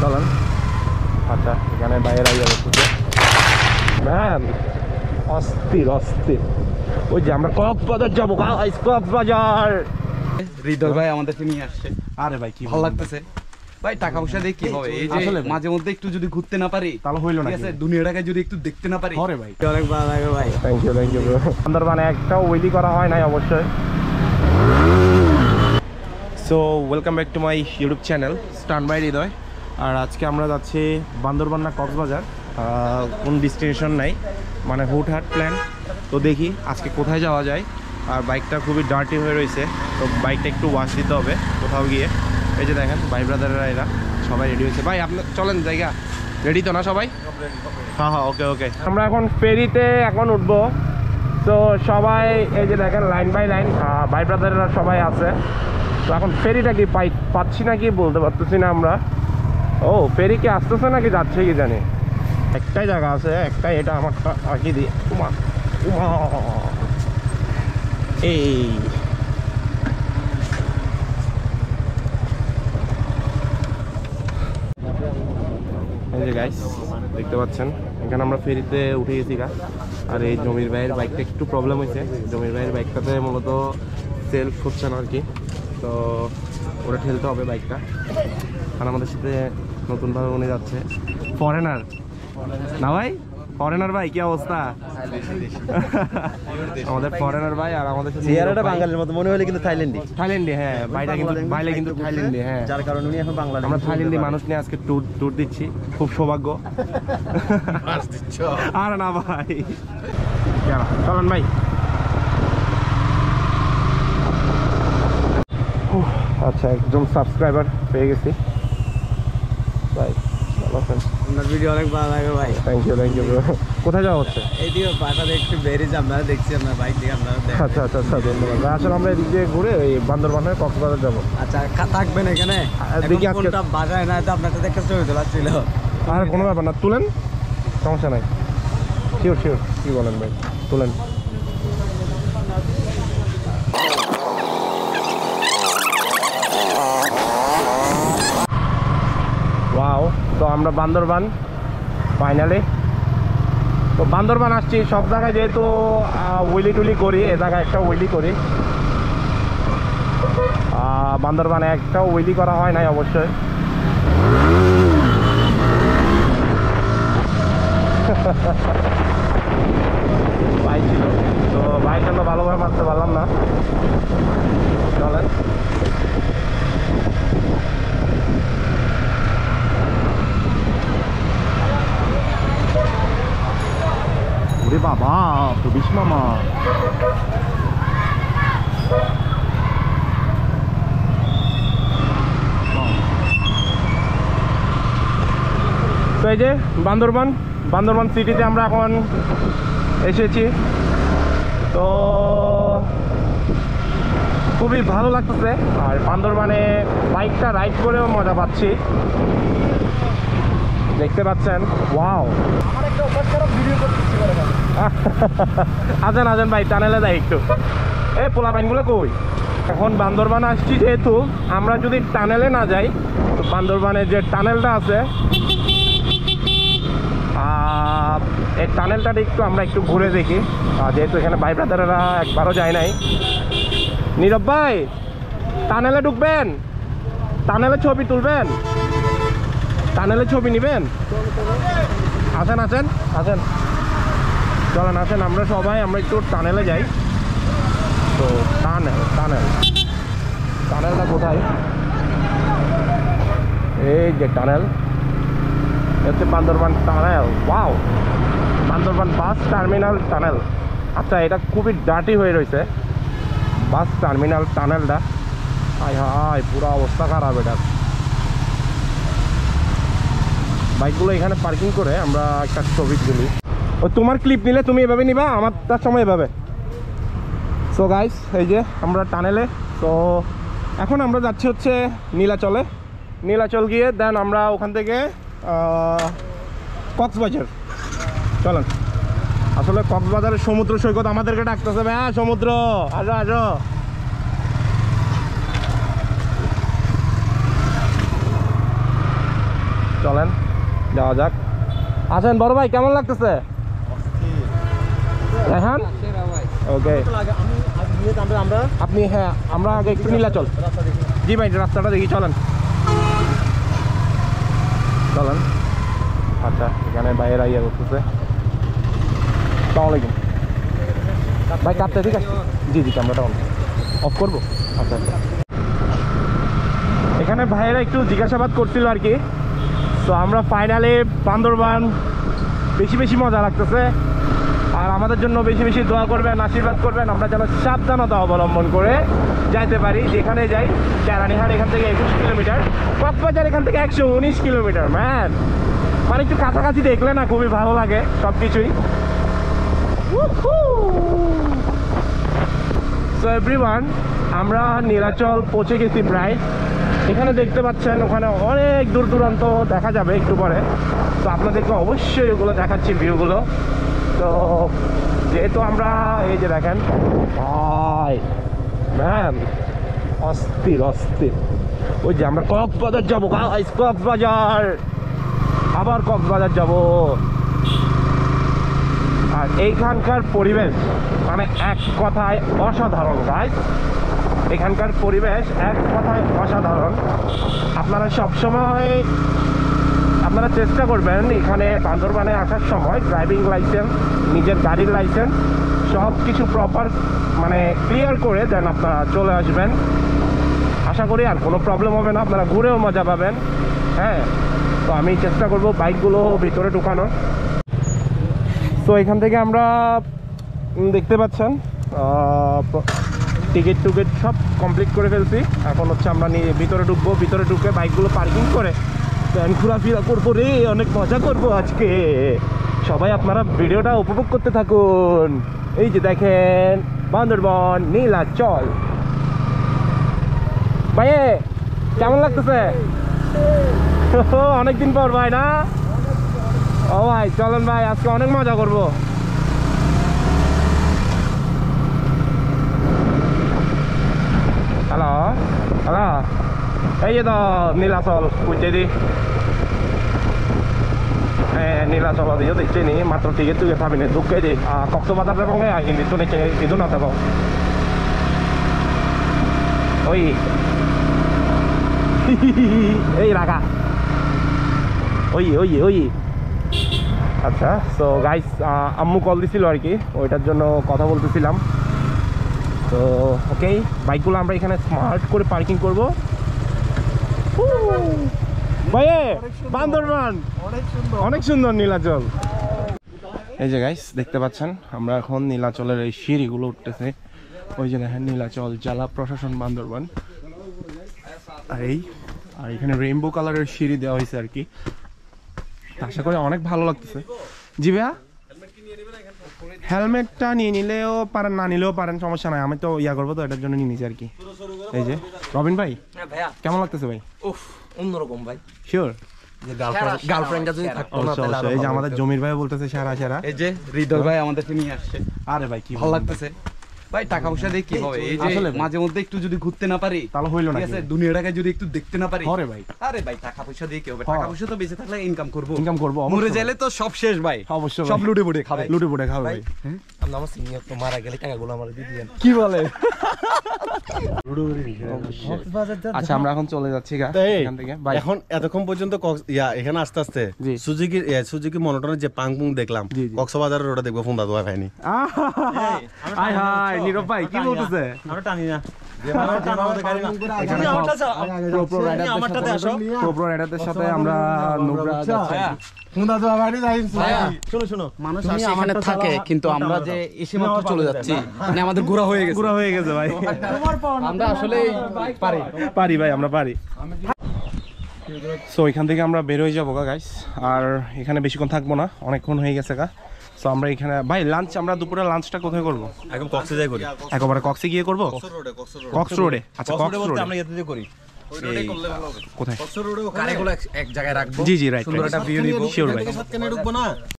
চলেন। আচ্ছা, এখানে বাইরে আইয়া বসতেছে ম্যান, অস্থির অস্থির। ওই যে আমরা কক্সবাজার যাবো, কক্সবাজার। হৃদয় ভাই আমাদেরকে নিয়ে আসছে। আরে ভাই কি ভালো লাগতেছে ভাই। টাকা পয়সা দিয়ে কি হবে? এই যে মাঝে মধ্যে একটু যদি ঘুরতে না পারি তাহলে হইলো না, ঠিক আছে, দুনিয়াটাকে যদি একটু দেখতে না পারি। আরে ভাই অনেক ভালো লাগে ভাই। থ্যাংক ইউ সুন্দরবনে একটাও ওয়েলি করা হয় নাই অবশ্যই। So welcome back to my YouTube channel stan by Hriday. আর আজকে আমরা যাচ্ছি বান্দরবান না কক্সবাজার, কোন ডেস্টিনেশন নাই, মানে হুটহাট প্ল্যান। তো দেখি আজকে কোথায় যাওয়া যায়। আর বাইকটা খুবই ডার্টি হয়ে রয়েছে, তো বাইকটা একটু ওয়াশ দিতে হবে কোথাও গিয়ে। এই যে দেখেন ভাই ব্রাদাররা এরা সবাই রেডি হয়েছে। ভাই আপনার চলেন, জায়গা রেডি তো না সবাই? হ্যাঁ হ্যাঁ, ওকে ওকে। আমরা এখন ফেরিতে এখন উঠবো। তো সবাই এই যে দেখেন লাইন বাই লাইন ভাই ব্রাদাররা সবাই আছে। তো এখন ফেরিটা কি পাচ্ছি না কি বলতে পারতেছি না আমরা। ও ফেরি কি আসতেছে নাকি যাচ্ছে কি জানি। একটাই জায়গা আছে, একটাই, এটা আমারটা আঁকি দিই। উমা উমা এই যে গাইস দেখতে পাচ্ছেন, এখানে আমরা ফেরিতে উঠে গেছি গা। আর এই জমির ভাইয়ের বাইকটা একটু প্রবলেম হয়েছে। জমির ভাইয়ের বাইকটাতে মূলত সেলফ হচ্ছে না আর কি, তো ওরা ঠেলতে হবে বাইকটা। আর আমাদের সাথে নতুনভাবে উনি যাচ্ছে ফরেনার না ভাই, ফরেনার ভাই কি অবস্থা? আমাদের ফরেনার ভাই আর আমাদের সাথে চেহারাটা বাঙালির মতো মনে হলে কিন্তু থাইল্যান্ডে হ্যাঁ, বাইরে কিন্তু থাইল্যান্ডে, হ্যাঁ, যার কারণে উনি এখন বাংলাদেশ। আমরা থাইল্যান্ডে মানুষ নিয়ে আজকে ট্যুর দিচ্ছি, খুব সৌভাগ্য। আর না ভাই, চলেন ভাই। আচ্ছা, একজন সাবস্ক্রাইবার পেয়ে গেছি ভাই, ভালো আছেন? আপনার ভিডিও অনেক ভালো লাগে ভাই। Thank you bro. কোথায় যাওয়া হচ্ছে? এইদিকে পাটাতে একটু বেরিয়েছি, আপনারা দেখছি আপনার বাইক দিয়ে আপনারা দেখেন। আচ্ছা আচ্ছা আচ্ছা, ধন্যবাদ। আসলে আমরা এদিক দিয়ে ঘুরে ওই বান্দরবানের কক্সবাজার যাবো। আচ্ছা থাকবেন এখানে? দেখি আজকে কোনটা বাজায় না, তো আপনার সাথে একটা ছবি তোলা ছিল। আর কোনো ব্যাপার না, তুলেন, সমস্যা নাই। শিওর কি বলেন ভাই, তুলেন। ওয়াও, তো আমরা বান্দরবান ফাইনালি। তো বান্দরবান আসছি, সব জায়গায় যেহেতু উইলি টুলি করি, এ জায়গায় একটা উইলি করি। বান্দরবানে একটাও উইলি করা হয় নাই অবশ্যই। বাইক ছিল তো, বাইকটা তো ভালোভাবে মারতে পারলাম না। চলেন। ওরে বাবা, প্রবিশ মামা। তো এই যে বান্দরবান সিটিতে আমরা এখন এসেছি। তো খুবই ভালো লাগতেছে। আর বান্দরবানে বাইকটা রাইড করেও মজা পাচ্ছি, দেখতে পাচ্ছেন। ওয়াও, আছেন ভাই, টানেলে দেয় একটু। এই পোলা পাইনগুলো কই? এখন বান্দরবান আসছি যেহেতু, আমরা যদি টানেলে না যাই, তো বান্দরবানের যে টানেলটা আছে, এই টানেলটা আমরা একটু ঘুরে দেখি, যেহেতু এখানে ভাই ব্রাদাররা একবারও যায় নাই। নীরব ভাই, টানেলে ঢুকবেন? টানেলে ছবি তুলবেন? টানেলে ছবি নেবেন? আছেন, চলেন আসেন, আমরা একটু টানেলে যাই। তো টানেলটা কোথায়? এই যে টানেল, হচ্ছে Bandarban tunnel. Wow, Bandarban bus terminal tunnel. আচ্ছা, এটা খুবই ডার্টি হয়ে রয়েছে বাস টার্মিনাল টানেলটা। হায় পুরো অবস্থা খারাপ এটার। বাইকগুলো এখানে পার্কিং করে আমরা একটা ছবি তুলি। ও তোমার ক্লিপ নিলে তুমি এভাবে নিবা, আমার তার সময় এভাবে। সো গাইস, এই যে আমরা টানেলে। তো এখন আমরা যাচ্ছি হচ্ছে নীলাচল গিয়ে দেন আমরা ওখান থেকে কক্সবাজার। চলেন। আসলে কক্সবাজারের সমুদ্র সৈকত আমাদেরকে ডাকতেছে। হ্যাঁ সমুদ্র, আসো। চলেন যাওয়া যাক। আসেন বড় ভাই, কেমন লাগতেছে? হ্যাঁ ওকে, আপনি হ্যাঁ আমরা আগে একটু নীলাচল। জি ভাই রাস্তাটা দেখি, চলেন চলেন। আচ্ছা এখানে বাইরে ইয়ে করতেছে। আসসালামু আলাইকুম ভাই, কাটতে ঠিক আছে? জি জি ক্যামেরাটা অফ করবো। আচ্ছা আচ্ছা, এখানে ভাইয়েরা একটু জিজ্ঞাসাবাদ করছিল আর কি। তো আমরা ফাইনালি বান্দরবান, বেশি বেশি মজা লাগতেছে। আর আমাদের জন্য বেশি বেশি দোয়া করবেন, আশীর্বাদ করবেন, আমরা যেন সাবধানতা অবলম্বন করে যাইতে পারি। যেখানে যাই, কেরানীহাট এখান থেকে 21 কিলোমিটার, কক্সবাজার এখান থেকে 119 কিলোমিটার। ম্যান মানে একটু কাছাকাছি দেখলে না খুবই ভালো লাগে সব কিছুই। সো এভরিওয়ান, আমরা নীলাচল পৌঁছে গেছি প্রায়। এখানে দেখতে পাচ্ছেন ওখানে অনেক দূর দূরান্ত দেখা যাবে একটু পরে। তো আপনাদেরকে অবশ্যই ওগুলো দেখাচ্ছি, ভিউগুলো। তো যেহেতু আমরা এই যে দেখেন ভাই, ম্যাম অস্থির অস্থির। ওই যে আমরা কক্সবাজার যাবো, কক্সবাজার, আবার কক্সবাজার যাব। আর এইখানকার পরিবেশ মানে এক কথায় অসাধারণ গাইস। এখানকার পরিবেশ এক কথায় অসাধারণ। আপনারা সবসময় আপনারা চেষ্টা করবেন এখানে বান্দরবানে আসার সময় ড্রাইভিং লাইসেন্স, নিজের গাড়ির লাইসেন্স সব কিছু প্রপার মানে ক্লিয়ার করে দেন আপনারা চলে আসবেন। আশা করি আর কোনো প্রবলেম হবে না, আপনারা ঘুরেও মজা পাবেন। হ্যাঁ, তো আমি চেষ্টা করব বাইকগুলো ভিতরে ঢুকানোর। তো এখান থেকে আমরা দেখতে পাচ্ছেন টিকিট টুকিট সব কমপ্লিট করে ফেলছি। এখন হচ্ছে আমরা ভিতরে ঢুকবো, ভিতরে ঢুকে বাইকগুলো পার্কিং করে দেন ঘোরাফেরা করবো রে, অনেক মজা করবো আজকে। সবাই আপনারা ভিডিওটা উপভোগ করতে থাকুন। এই যে দেখেন বান্দরবান নীলাচল। ভাই কেমন লাগতেছে? অনেকদিন পর ভাই না? ও ভাই চলেন ভাই, আজকে অনেক মজা করবো। হ্যালো হ্যালো, এই যে তো নীলাচল বুঝছে দি। নীলাচল দিয়ে দেখছি নি মাত্র টিকিট টুকিট পাবি না ঢুকে দি কক্সবাজার যাবো কিন্তু শুনেছি কিন্তু না যাবো ওই এই রাখা ওই ওই ওই। আচ্ছা তো গাইস, আম্মু কল দিছিল আর কি, ওইটার জন্য কথা বলতেছিলাম। তো ওকে, বাইকগুলো আমরা এখানে স্মার্ট করে পার্কিং করবো। ভাই বান্দরবান অনেক সুন্দর নীলাচল। এই যে গাইস দেখতে পাচ্ছেন আমরা এখন নীলাচলের এই সিঁড়িগুলো উঠতেছে। ওই যে দেখেন নীলাচল জেলা প্রশাসন বান্দরবান। আর এখানে রেইনবো কালারের সিঁড়ি দেওয়া হয়েছে আর কি। আশা করি অনেক ভালো লাগতেছে। জি ভাইয়া, হেলমেটটা নিয়ে নিলেও পারেন, না নিলেও পারেন, সমস্যা নাই। আমি তো ইয়া করবো তো এটার জন্য নিয়ে নিয়েছি আর কি। এই যে রবিন ভাই, কেমন লাগতেছে ভাই? অন্যরকম ভাই, শিওর। গার্লফ্রেন্ডটা যদি থাকতো না তাহলে এই যে আমাদের জমির ভাই বলতেছে সারা সারা। এই যে হৃদয় ভাই আমাদেরকে নিয়ে আসছে। আরে ভাই কি ভালো লাগতেছে ভাই। টাকা পয়সা দিয়ে কি হবে? এই যে মাঝে মধ্যে একটু যদি ঘুরতে না পারি তাহলে হইলো না, ঠিক আছে? দুনিয়াটাকে যদি একটু দেখতে না পারি, আরে ভাই, আরে ভাই টাকা পয়সা দিয়ে কি হবে? টাকা পয়সা তো বেঁচে থাকলে ইনকাম করব, মরে গেলে তো সব শেষ ভাই। অবশ্যই সব লুটে পুটে খাবে, লুটে পুটে খাবে ভাই। আমার সিনিয়র তো মারা গেলে টাকাগুলো আমার দিয়ে দিবেন। কি বলে? আচ্ছা আমরা এখন চলে যাচ্ছি এখান থেকে। এখন এতক্ষণ পর্যন্ত এখানে আস্তে আস্তে সুজুকি মনোটনের যে পাং পুং দেখলাম, কক্সবাজারের ওটা দেখবো ফোন দাদু ভাইনি। হাই হাই নীরব ভাই কি বলতেছে? আমরা টানি না, রাইডারদের সাথে আমরা নুবরা যাচ্ছি। মানুষ এখানে থাকে কিন্তু আমরা যে এসে মাত্র চলে যাচ্ছি, মানে আমাদের ঘোরা হয়ে গেছে ভাই। আমরা আসলে পারি ভাই, আমরা পারি। সো এখান থেকে আমরা বের হয়ে যাবো গাইস। আর এখানে বেশিক্ষণ থাকবো না, অনেকক্ষণ হয়ে গেছে গা। সো আমরা এখানে ভাই লাঞ্চ, আমরা দুপুরে লাঞ্চটা কোথায় করবো? এখন কক্সে যাই করি, একেবারে কক্সে গিয়ে করবো। কক্স রোডে? আচ্ছা কক্স রোডে আমরা এতে করি। কোথায়? গাড়িগুলো এক জায়গায় রাখবো। জি জি রাইট, সুন্দর একটা ভিউ নিব। শিওর ভাই। ঢুকবো না।